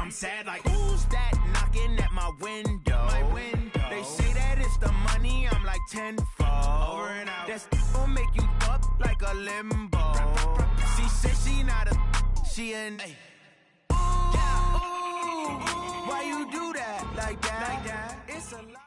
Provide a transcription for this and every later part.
I'm sad like, who's that knocking at my window? They say that it's the money, I'm like tenfold. Over and out. That's gon' make you up like a limbo. She said she not a, she an. Why you do that like that? It's a lot.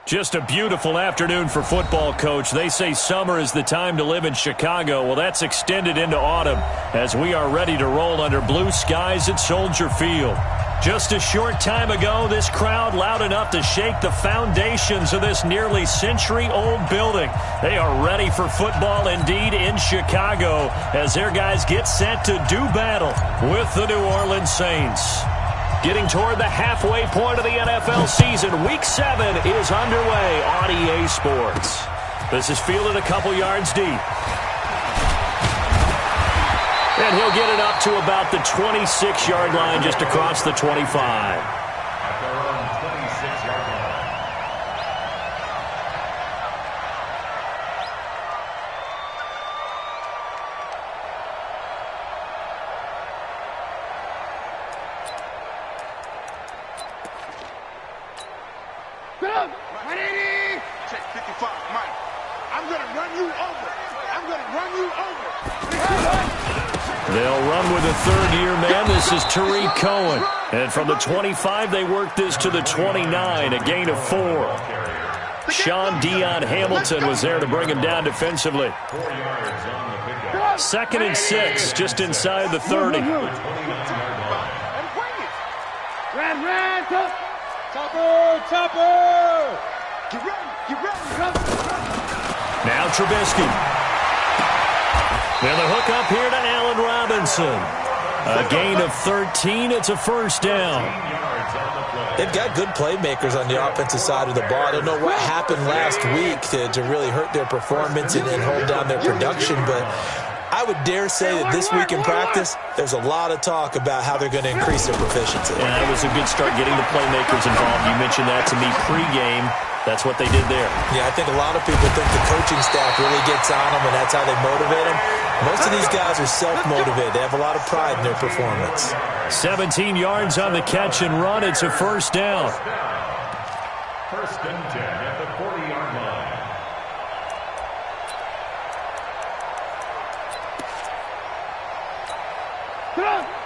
Just a beautiful afternoon for football, Coach. They say summer is the time to live in Chicago. Well, that's extended into autumn as we are ready to roll under blue skies at Soldier Field. Just a short time ago, this crowd loud enough to shake the foundations of this nearly century-old building. They are ready for football indeed in Chicago as their guys get set to do battle with the New Orleans Saints. Getting toward the halfway point of the NFL season, Week 7 is underway on EA Sports. This is fielded a couple yards deep. And he'll get it up to about the 26-yard line just across the 25. They'll run with a third-year man. This is Tariq Cohen. And from the 25, they work this to the 29, a gain of 4. Sean Dion Hamilton was there to bring him down defensively. 2nd and 6, just inside the 30. Now Trubisky. And the hook up here to Allen Robinson. A gain of 13. It's a first down. They've got good playmakers on the offensive side of the ball. I don't know what happened last week to really hurt their performance and hold down their production, but I would dare say that this week in practice, there's a lot of talk about how they're going to increase their proficiency. And that was a good start getting the playmakers involved. You mentioned that to me pregame. That's what they did there. Yeah, I think a lot of people think the coaching staff really gets on them, and that's how they motivate them. Most of these guys are self-motivated. They have a lot of pride in their performance. 17 yards on the catch and run. It's a first down. First and 10 at the 40-yard line.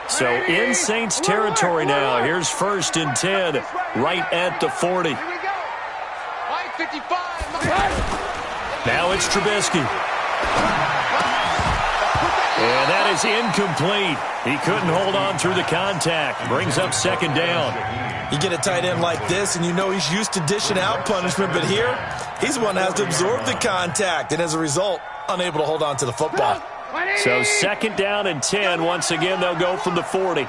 So in Saints territory now. Here's 1st and 10 right at the 40. Now it's Trubisky. And that is incomplete. He couldn't hold on through the contact. Brings up 2nd down. You get a tight end like this, and you know he's used to dishing out punishment, but here, he's the one that has to absorb the contact, and as a result, unable to hold on to the football. So 2nd down and 10. Once again, they'll go from the 40.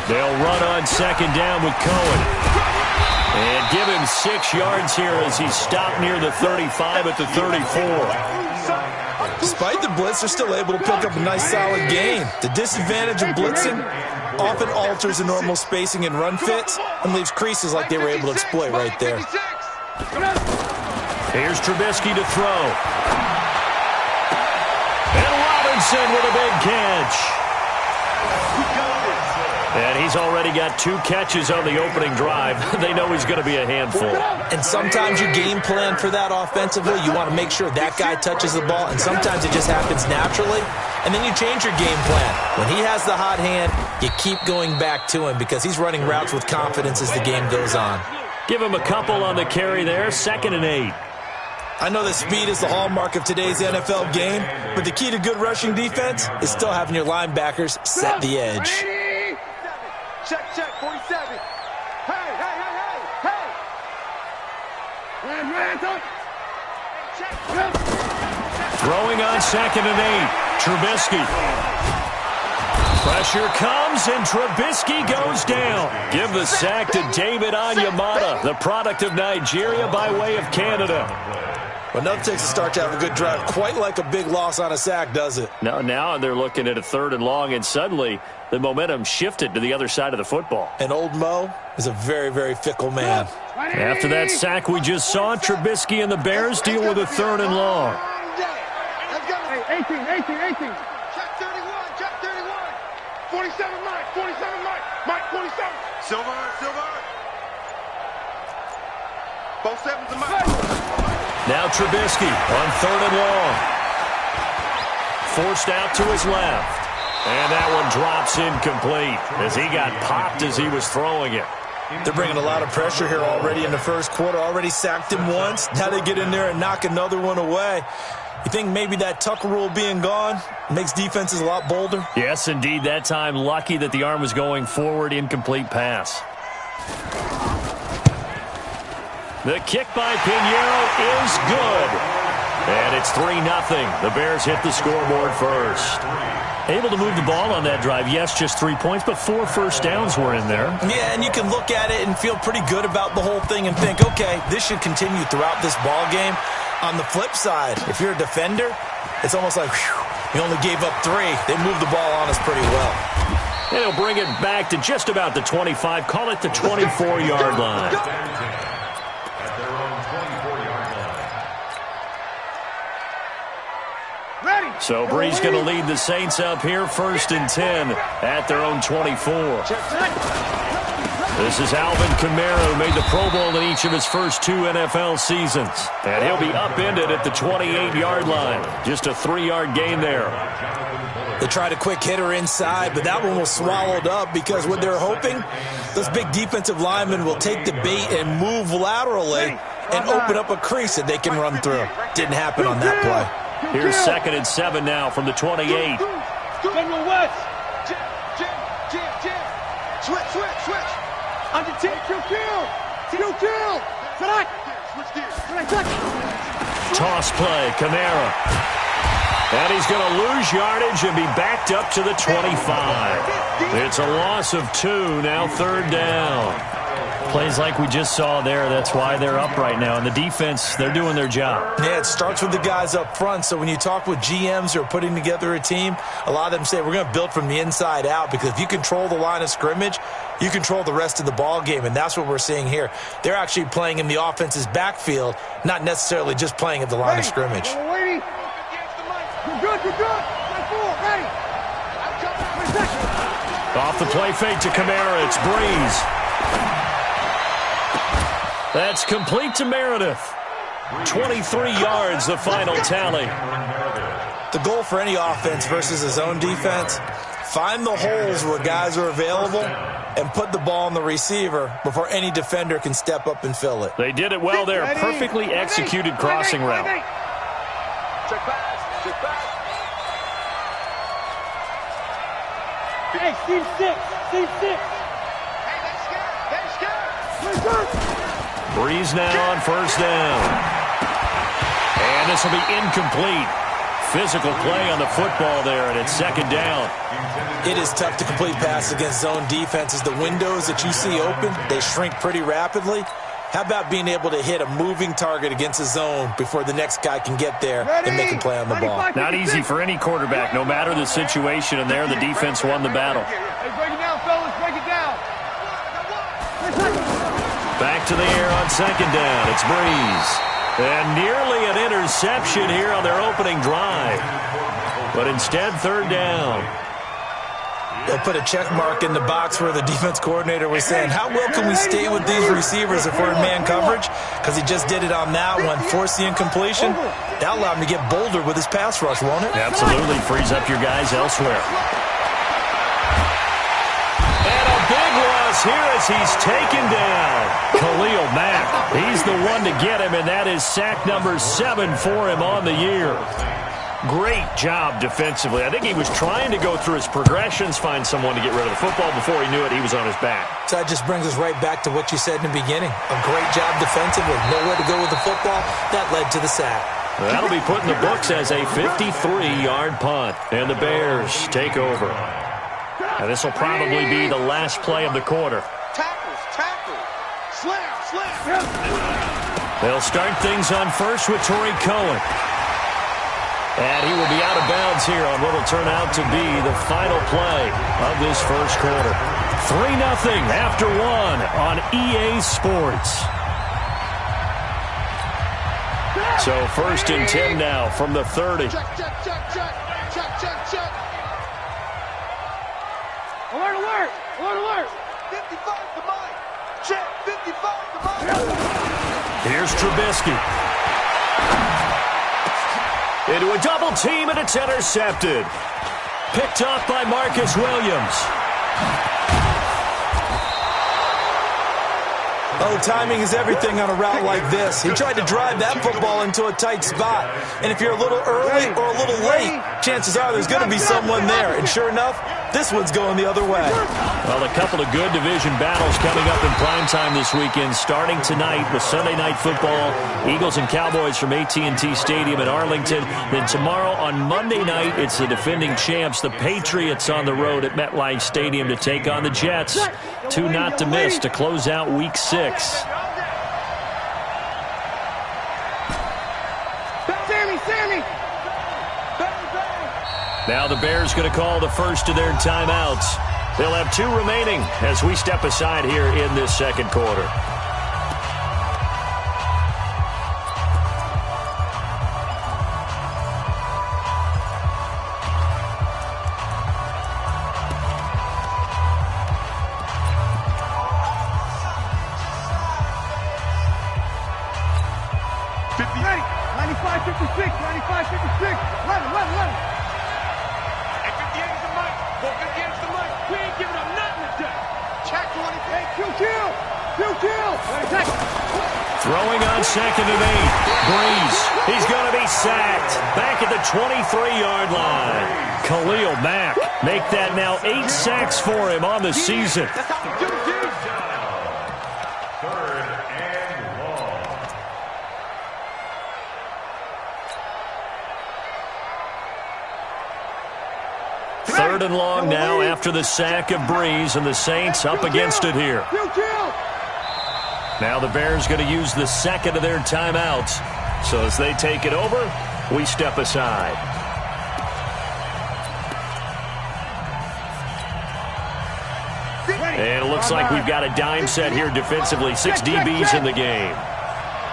They'll run on 2nd down with Cohen. And give him 6 yards here as he's stopped near the 35 at the 34. Despite the blitz, they're still able to pick up a nice solid gain. The disadvantage of blitzing often alters the normal spacing and run fits and leaves creases like they were able to exploit right there. Here's Trubisky to throw. And Robinson with a big catch. And he's already got 2 catches on the opening drive. They know he's going to be a handful. And sometimes you game plan for that offensively. You want to make sure that guy touches the ball, and sometimes it just happens naturally. And then you change your game plan. When he has the hot hand, you keep going back to him because he's running routes with confidence as the game goes on. Give him a couple on the carry there, 2nd and 8. I know that speed is the hallmark of today's NFL game, but the key to good rushing defense is still having your linebackers set the edge. Check, 47. Hey. Throwing on 2nd and 8. Trubisky. Pressure comes, and Trubisky goes down. Give the sack to David Onyemata, the product of Nigeria by way of Canada. Well, nothing takes a start to have a good drive, quite like a big loss on a sack, does it? Now they're looking at a 3rd and long, and suddenly the momentum shifted to the other side of the football. And old Mo is a very, very fickle man. After that sack we just saw, Trubisky and the Bears deal with a 3rd and long. 18. 47 Mike, 47 Mike, Mike 47. Silver. Both sevens are Mike. Now Trubisky on 3rd and long. Forced out to his left. And that one drops incomplete as he got popped as he was throwing it. They're bringing a lot of pressure here already in the first quarter. Already sacked him once. Now they get in there and knock another one away. You think maybe that Tucker rule being gone makes defenses a lot bolder? Yes, indeed. That time, lucky that the arm was going forward. Incomplete pass. The kick by Pinheiro is good. And it's 3-0. The Bears hit the scoreboard first. Able to move the ball on that drive. Yes, just 3 points, but 4 first downs were in there. Yeah, and you can look at it and feel pretty good about the whole thing and think, okay, this should continue throughout this ball game. On the flip side, if you're a defender, it's almost like, whew, you only gave up 3. They moved the ball on us pretty well. And he'll bring it back to just about the 25. Call it the 24-yard line. So Breeze going to lead the Saints up here 1st and 10 at their own 24. This is Alvin Kamara, who made the Pro Bowl in each of his first 2 NFL seasons. And he'll be upended at the 28-yard line. Just a 3-yard gain there. They tried a quick hitter inside, but that one was swallowed up because what they're hoping, those big defensive linemen will take the bait and move laterally and open up a crease that they can run through. Didn't happen on that play. Here's 2nd and 7 now from the 28. General West. Jam. Switch. Under 10, kill. Toss play, Kamara. And he's going to lose yardage and be backed up to the 25. It's a loss of 2, now 3rd down. Plays like we just saw there, that's why they're up right now. And the defense, they're doing their job. Yeah, it starts with the guys up front. So when you talk with GMs who are putting together a team, a lot of them say we're going to build from the inside out, because if you control the line of scrimmage, you control the rest of the ball game, and that's what we're seeing here. They're actually playing in the offense's backfield, not necessarily just playing at the line of scrimmage. You're good. Ready. Off the play fake to Kamara, it's Breeze. That's complete to Meredith. 23 yards, the final tally. The goal for any offense versus his own defense, find the holes where guys are available and put the ball on the receiver before any defender can step up and fill it. They did it well there. Perfectly executed crossing route. Check pass. Hey, Steve 6. Hey, they scared. Breeze now on 1st down. And this will be incomplete. Physical play on the football there, and it's 2nd down. It is tough to complete passes against zone defenses. The windows that you see open, they shrink pretty rapidly. How about being able to hit a moving target against a zone before the next guy can get there and make a play on the ball? Not easy for any quarterback, no matter the situation, and there the defense won the battle. Hey, break it down, fellas. Break it down. Back to the air on 2nd down. It's Breeze. And nearly an interception here on their opening drive. But instead, 3rd down. They'll put a check mark in the box where the defense coordinator was saying, how well can we stay with these receivers if we're in man coverage? Because he just did it on that one, forced the incompletion. That'll allow him to get bolder with his pass rush, won't it? Absolutely. Frees up your guys elsewhere. And a big loss here as he's taken down. Khalil Mack, he's the one to get him, and that is sack number 7 for him on the year. Great job defensively. I think he was trying to go through his progressions, find someone to get rid of the football. Before he knew it, he was on his back. So that just brings us right back to what you said in the beginning. A great job defensively. Nowhere to go with the football. That led to the sack. That'll be put in the books as a 53-yard punt. And the Bears take over. And this will probably be the last play of the quarter. Tackle. Slam. They'll start things on first with Torrey Cohen. And he will be out of bounds here on what will turn out to be the final play of this first quarter. 3-0 after 1 on EA Sports. So 1st and 10 now from the 30. Check. Alert, alert! Alert, alert! 55 to Mike! Check, 55 to Mike! Here's Trubisky. Into a double team, and it's intercepted. Picked off by Marcus Williams. Oh, timing is everything on a route like this. He tried to drive that football into a tight spot. And if you're a little early or a little late, chances are there's going to be someone there. And sure enough, this one's going the other way. Well, a couple of good division battles coming up in primetime this weekend, starting tonight with Sunday Night Football, Eagles and Cowboys from AT&T Stadium in Arlington. Then tomorrow on Monday night, it's the defending champs, the Patriots, on the road at MetLife Stadium to take on the Jets. Two not to miss to close out Week 6. Sammy! Now the Bears going to call the first of their timeouts. They'll have 2 remaining as we step aside here in this second quarter. Ready! 95-56, 95-56. 11. And 58 is the mic. 58 is the mic. We ain't giving up nothing today. Check 20. Hey, kill. Throwing on 2nd and 8. Breeze. He's going to be sacked. Back at the 23-yard line. Khalil Mack. Make that now 8 sacks for him on the season. That's how we do it, dude. Third and long now after the sack of Breeze, and the Saints up against it here. Now the Bears going to use the second of their timeouts. So as they take it over, we step aside. And it looks like we've got a dime set here defensively. 6 DBs in the game.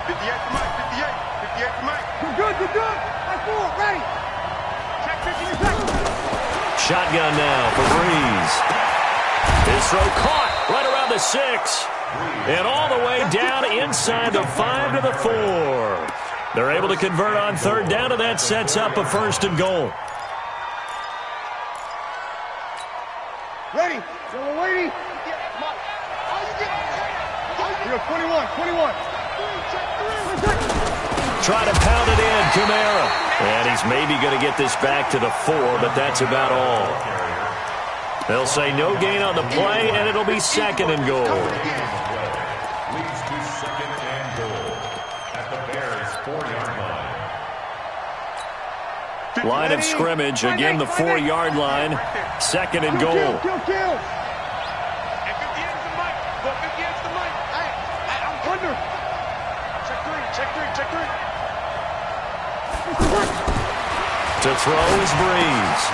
58 to Mike. 58 to Mike. You're good. Ready. Check 50. Shotgun now for Breeze. His throw caught right around the 6. And all the way down inside the 5 to the 4. They're able to convert on third down, and that sets up a 1st and goal. Ready. You're waiting. You're 21. Try to pound it in, Kamara. And he's maybe going to get this back to the 4, but that's about all. They'll say no gain on the play, and it'll be 2nd and goal. Leads to 2nd and goal at the Bears' 4-yard line. Line of scrimmage, again the 4-yard line. 2nd and goal. Kill. And 58 is the mic. 58 is the mic. Hey, I'm under. Check three. To throw is Breeze.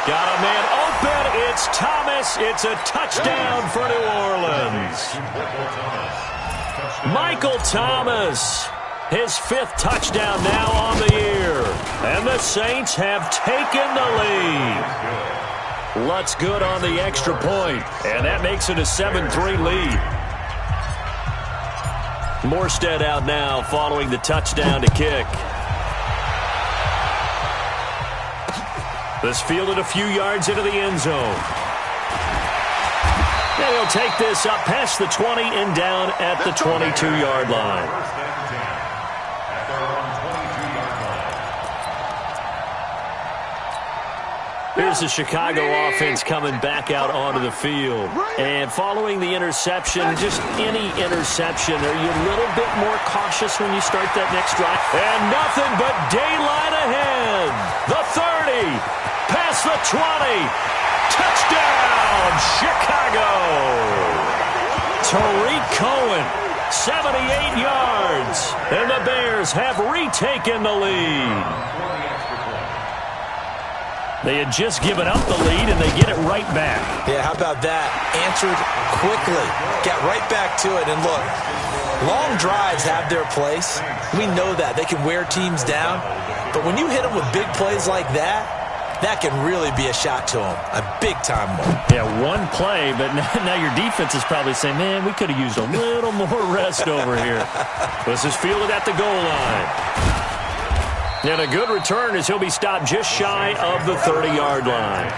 Got a man open. It's Thomas. It's a touchdown for New Orleans. Michael Thomas. His 5th touchdown now on the year. And the Saints have taken the lead. Lutz good on the extra point. And that makes it a 7-3 lead. Morstead out now following the touchdown to kick. This fielded a few yards into the end zone. And he'll take this up past the 20 and down at the 22-yard line. Here's the Chicago offense coming back out onto the field. And following the interception, just any interception, are you a little bit more cautious when you start that next drive? And nothing but daylight ahead. The 30, past the 20. Touchdown, Chicago. Tariq Cohen, 78 yards. And the Bears have retaken the lead. They had just given up the lead, and they get it right back. Yeah, how about that? Answered quickly. Got right back to it. And look, long drives have their place. We know that. They can wear teams down. But when you hit them with big plays like that, that can really be a shot to him, a big-time one. Yeah, one play, but now your defense is probably saying, man, we could have used a little more rest over here. This is fielded at the goal line. And a good return as he'll be stopped just shy of the 30-yard line.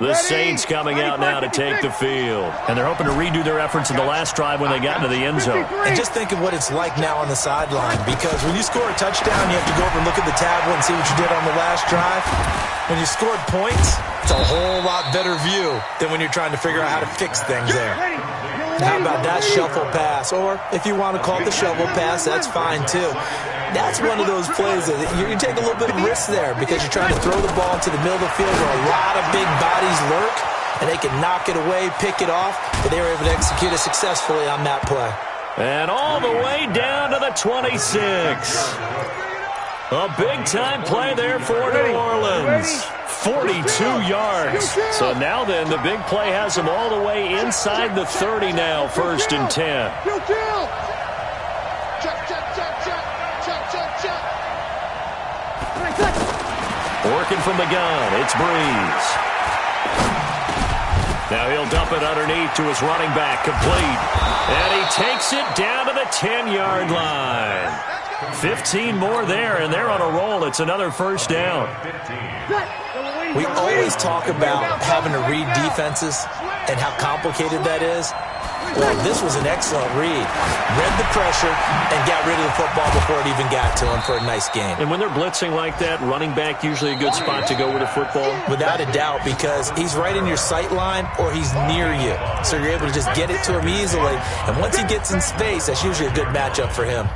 The Saints coming out now to take the field. And they're hoping to redo their efforts in the last drive when they got into the end zone. And just think of what it's like now on the sideline, because when you score a touchdown, you have to go over and look at the tablet and see what you did on the last drive. When you scored points, it's a whole lot better view than when you're trying to figure out how to fix things there. How about that shuffle pass? Or if you want to call it the shovel pass, that's fine too. That's one of those plays that you take a little bit of risk there because you're trying to throw the ball into the middle of the field where a lot of big bodies lurk, and they can knock it away, pick it off, but they were able to execute it successfully on that play. And all the way down to the 26. A big-time play there for New Orleans. 42 yards. So now then, the big play has them all the way inside the 30 now, 1st and 10. Working from the gun, it's Breeze. Now he'll dump it underneath to his running back, complete. And he takes it down to the 10-yard line. 15 more there, and they're on a roll. It's another 1st down. We always talk about having to read defenses and how complicated that is. Well, this was an excellent read. Read the pressure and got rid of the football before it even got to him for a nice game. And when they're blitzing like that, running back usually a good spot to go with a football? Without a doubt, because he's right in your sight line or he's near you. So you're able to just get it to him easily. And once he gets in space, that's usually a good matchup for him.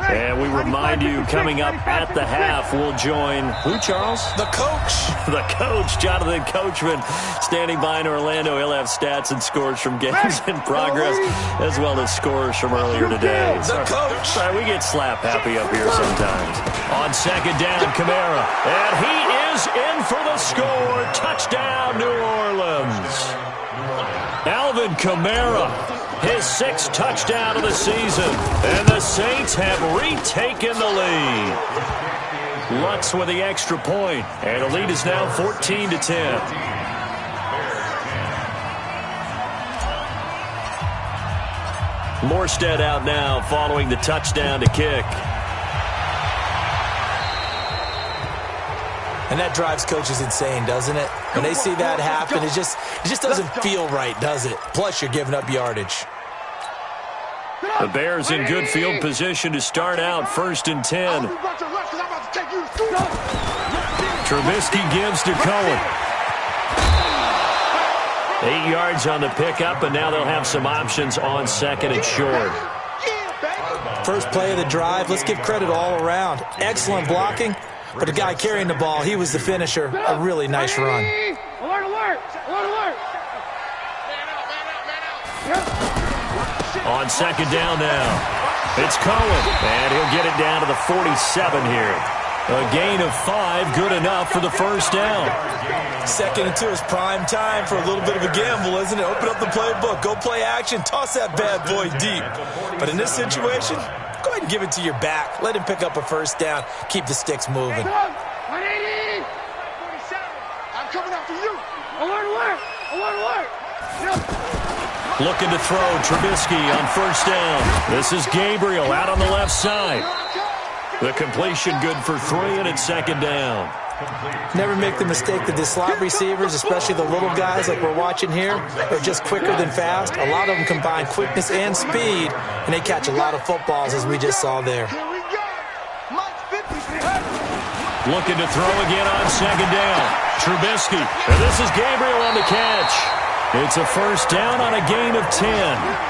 And we remind you, coming up at the half, we'll join, who, Charles? The coach. The coach, Jonathan Coachman, standing by in Orlando. He'll have stats and scores from games in progress, as well as scores from earlier today. The coach. Sorry, we get slap happy up here sometimes. On 2nd down, Kamara. And he is in for the score. Touchdown, New Orleans. Alvin Kamara. His 6th touchdown of the season. And the Saints have retaken the lead. Lutz with the extra point. And the lead is now 14-10. Morstead out now following the touchdown to kick. And that drives coaches insane, doesn't it? When they see that happen, it just doesn't feel right, does it? Plus, you're giving up yardage. The Bears in good field position to start out 1st and 10. Trubisky gives to Cohen. 8 yards on the pickup, and now they'll have some options on 2nd and short. First play of the drive, let's give credit all around. Excellent blocking, but the guy carrying the ball, he was the finisher. A really nice run. Alert, alert! Alert, alert! On 2nd down now, it's Cohen, and he'll get it down to the 47 here. A gain of 5, good enough for the 1st down. 2nd and 2 is prime time for a little bit of a gamble, isn't it? Open up the playbook, go play action, toss that bad boy deep. But in this situation, go ahead and give it to your back. Let him pick up a 1st down, keep the sticks moving. 180! 47! I'm coming after you! Alert, alert! Alert, alert! Looking to throw, Trubisky on 1st down. This is Gabriel out on the left side. The completion good for 3, and it's 2nd down. Never make the mistake that the slot receivers, especially the little guys like we're watching here, are just quicker than fast. A lot of them combine quickness and speed, and they catch a lot of footballs, as we just saw there. Looking to throw again on 2nd down. Trubisky, and this is Gabriel on the catch. It's a 1st down on a gain of 10.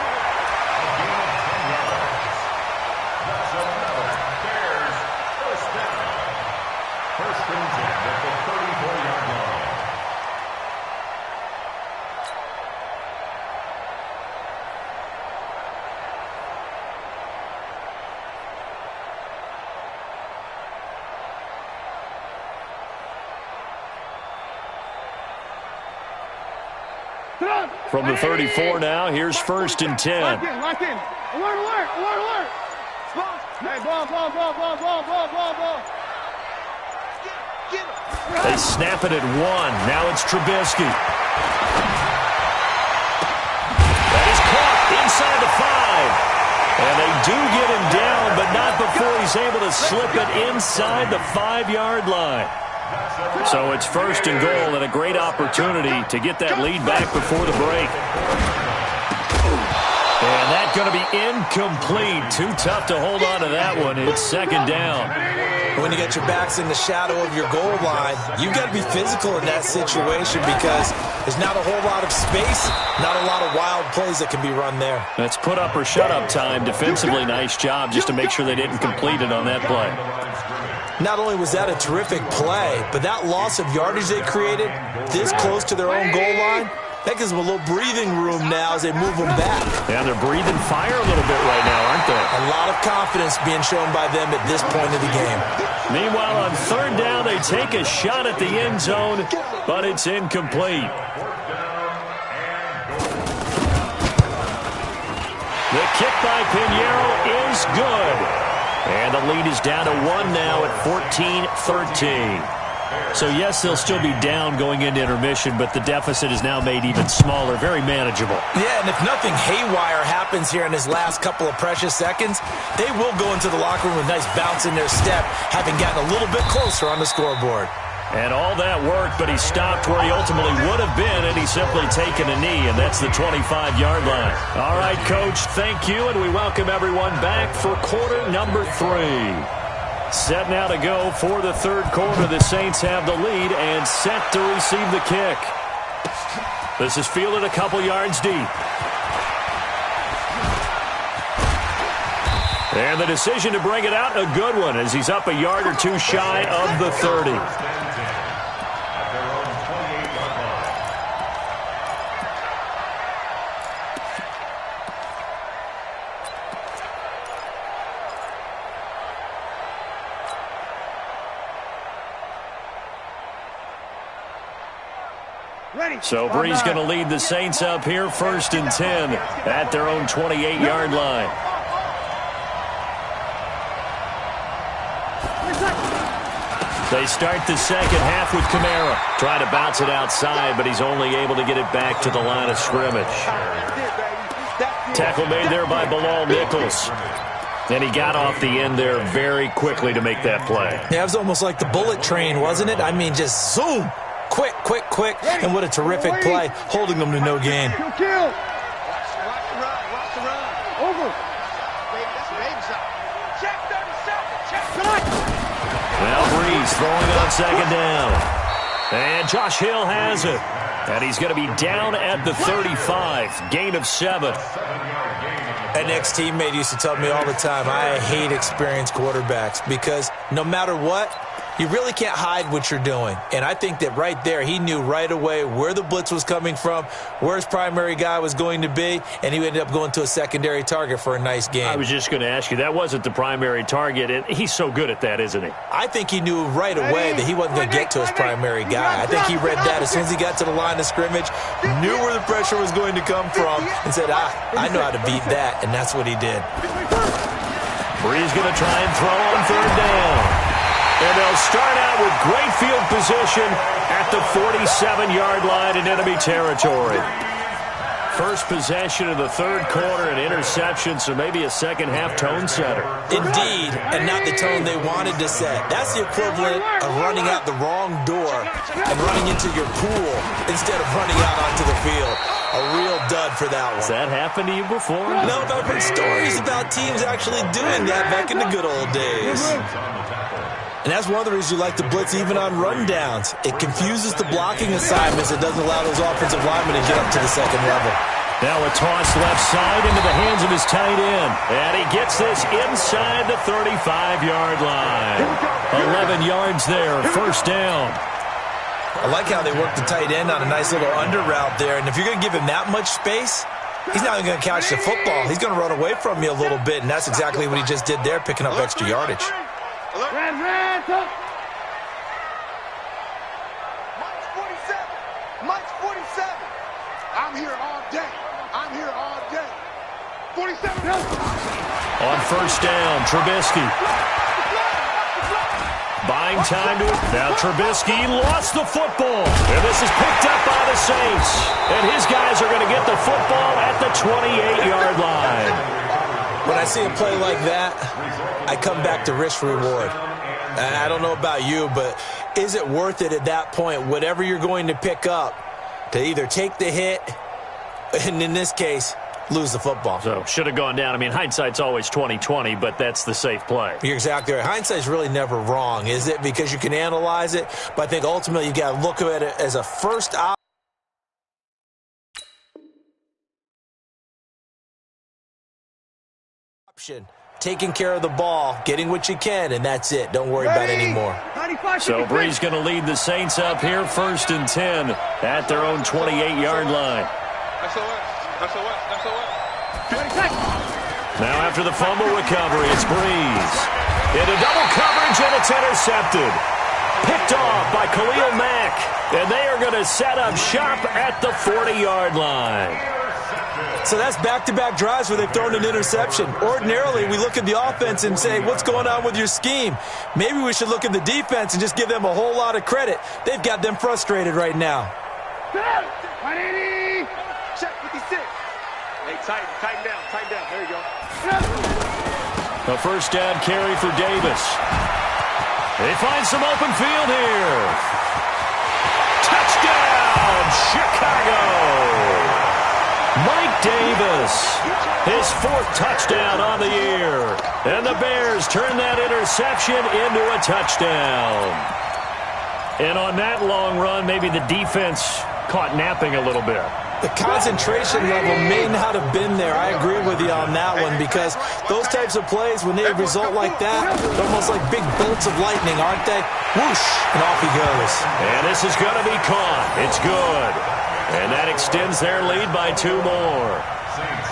From the 34 now, here's 1st and 10. Lock in, lock in. Alert, alert, alert, alert. Hey, ball. Get him. They snap it at 1. Now it's Trubisky. That is caught inside the 5. And they do get him down, but not before he's able to slip it inside the 5-yard line. So it's 1st and goal, and a great opportunity to get that lead back before the break. And that's going to be incomplete. Too tough to hold on to that one. It's 2nd down. When you get your backs in the shadow of your goal line, you've got to be physical in that situation because there's not a whole lot of space, not a lot of wild plays that can be run there. That's put up or shut up time. Defensively, nice job just to make sure they didn't complete it on that play. Not only was that a terrific play, but that loss of yardage they created this close to their own goal line, that gives them a little breathing room now as they move them back. Yeah, they're breathing fire a little bit right now, aren't they? A lot of confidence being shown by them at this point of the game. Meanwhile, on 3rd down, they take a shot at the end zone, but it's incomplete. The kick by Pinheiro is good. And the lead is down to 1 now at 14-13. So, yes, they'll still be down going into intermission, but the deficit is now made even smaller, very manageable. Yeah, and if nothing haywire happens here in his last couple of precious seconds, they will go into the locker room with a nice bounce in their step, having gotten a little bit closer on the scoreboard. And all that worked, but he stopped where he ultimately would have been, and he's simply taken a knee, and that's the 25-yard line. All right, Coach, thank you, and we welcome everyone back for quarter number 3. Set now to go for the 3rd quarter. The Saints have the lead and set to receive the kick. This is fielded a couple yards deep. And the decision to bring it out, a good one, as he's up a yard or 2 shy of the 30. So Bree's going to lead the Saints up here, 1st and 10 at their own 28-yard line. They start the second half with Kamara. Trying to bounce it outside, but he's only able to get it back to the line of scrimmage. Tackle made there by Bilal Nichols. And he got off the end there very quickly to make that play. Yeah, it was almost like the bullet train, wasn't it? I mean, just zoom. Quick, quick, quick. And what a terrific play, holding them to no gain. Watch the run. Over. Baby side. Check 37. Check. Now Breeze throwing on 2nd down. And Josh Hill has it. And he's going to be down at the 35. Gain of 7. An ex-teammate used to tell me all the time, I hate experienced quarterbacks because no matter what, you really can't hide what you're doing. And I think that right there, he knew right away where the blitz was coming from, where his primary guy was going to be, and he ended up going to a secondary target for a nice game. I was just going to ask you, that wasn't the primary target, and he's so good at that, isn't he? I think he knew right away that he wasn't going to get to his primary guy. I think he read that as soon as he got to the line of scrimmage, knew where the pressure was going to come from, and said, I know how to beat that, and that's what he did. Bree's going to try and throw on 3rd down. And they'll start out with great field position at the 47-yard line in enemy territory. First possession of the 3rd quarter, an interception, so maybe a second-half tone setter. Indeed, and not the tone they wanted to set. That's the equivalent of running out the wrong door and running into your pool instead of running out onto the field. A real dud for that one. Has that happened to you before? No, but I've heard stories about teams actually doing that back in the good old days. And that's one of the reasons you like to blitz even on rundowns. It confuses the blocking assignments. It doesn't allow those offensive linemen to get up to the second level. Now a toss left side into the hands of his tight end. And he gets this inside the 35-yard line. 11 yards there, 1st down. I like how they work the tight end on a nice little under route there. And if you're going to give him that much space, he's not even going to catch the football. He's going to run away from you a little bit, and that's exactly what he just did there, picking up extra yardage. Red, top. Mike's 47. I'm here all day. I'm here all day. 47. On first down, Trubisky. Buying time to it. Now Trubisky lost the football. And this is picked up by the Saints. And his guys are going to get the football at the 28-yard line. When I see a play like that, I come back to risk reward. I don't know about you, but is it worth it at that point, whatever you're going to pick up, to either take the hit, and in this case, lose the football? So, should have gone down. I mean, hindsight's always 20/20, but that's the safe play. You're exactly right. Hindsight's really never wrong, is it? Because you can analyze it, but I think ultimately you got to look at it as a first option. Taking care of the ball, getting what you can, and that's it. Don't worry about it anymore. So Bree's going to lead the Saints up here, 1st and 10 at their own 28-yard line. Now after the fumble recovery, it's Breeze. Into double coverage, and it's intercepted. Picked off by Khalil Mack, and they are going to set up shop at the 40-yard line. So that's back-to-back drives where they've thrown an interception. Ordinarily, we look at the offense and say, what's going on with your scheme? Maybe we should look at the defense and just give them a whole lot of credit. They've got them frustrated right now. 180. Check 56. Hey, tighten down. There you go. A first down carry for Davis. They find some open field here. Touchdown, Chicago! Mike Davis, his 4th touchdown on the year. And the Bears turn that interception into a touchdown. And on that long run, maybe the defense caught napping a little bit. The concentration level may not have been there. I agree with you on that one, because those types of plays, when they result like that, they're almost like big bolts of lightning, aren't they? Whoosh, and off he goes. And this is going to be caught. It's good. And that extends their lead by 2 more. Saints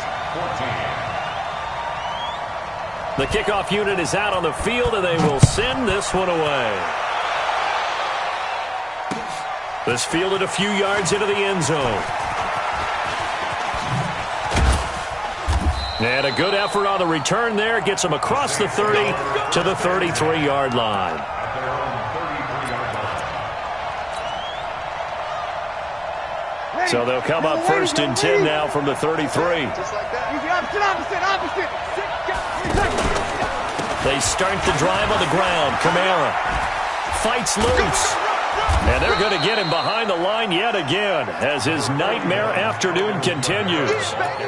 14. The kickoff unit is out on the field, and they will send this one away. This fielded a few yards into the end zone. And a good effort on the return there. Gets them across the 30 to the 33-yard line. So they'll come up 1st and 10 now from the 33. Just like that. Opposite. They start the drive on the ground. Kamara fights loose. And they're going to get him behind the line yet again as his nightmare afternoon continues.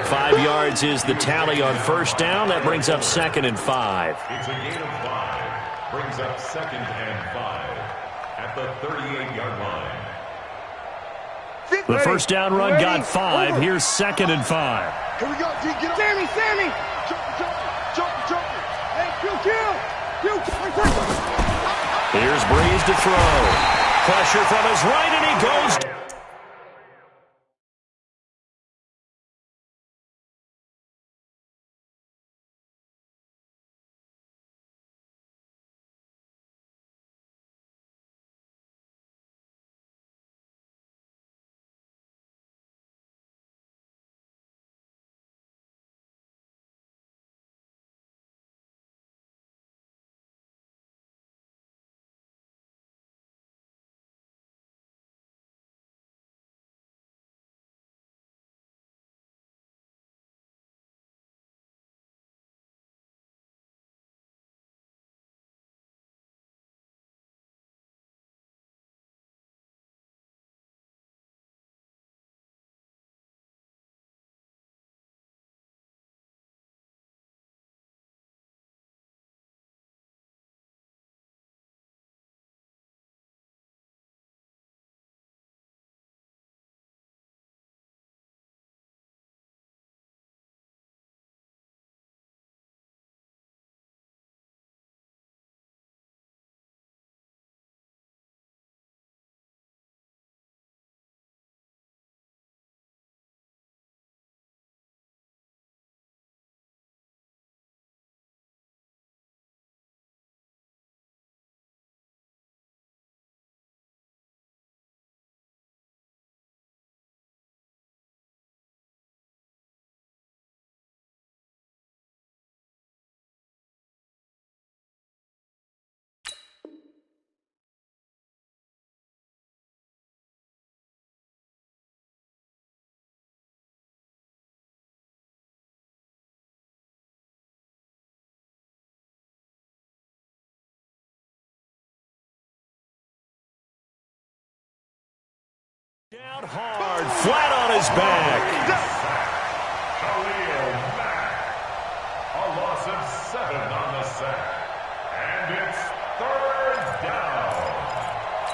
5 yards is the tally on first down. That brings up 2nd and 5. It's a gain of 5. Brings up 2nd and 5 at the 38-yard line. The first down run got 5. Here's 2nd and 5. Here we go. Get up. Sammy. Jump. Hey, Q. Here's Breeze to throw. Pressure from his right, and he goes Down hard, flat on his back. A loss of 7 on the sack. And it's 3rd down.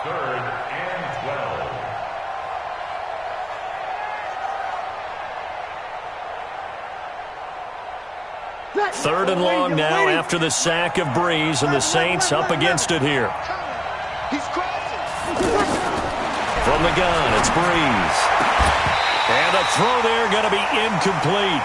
3rd and 12. 3rd and long now after the sack of Breeze, and the Saints up against it here. He's crossing. From the gun, it's Breeze. And the throw there going to be incomplete.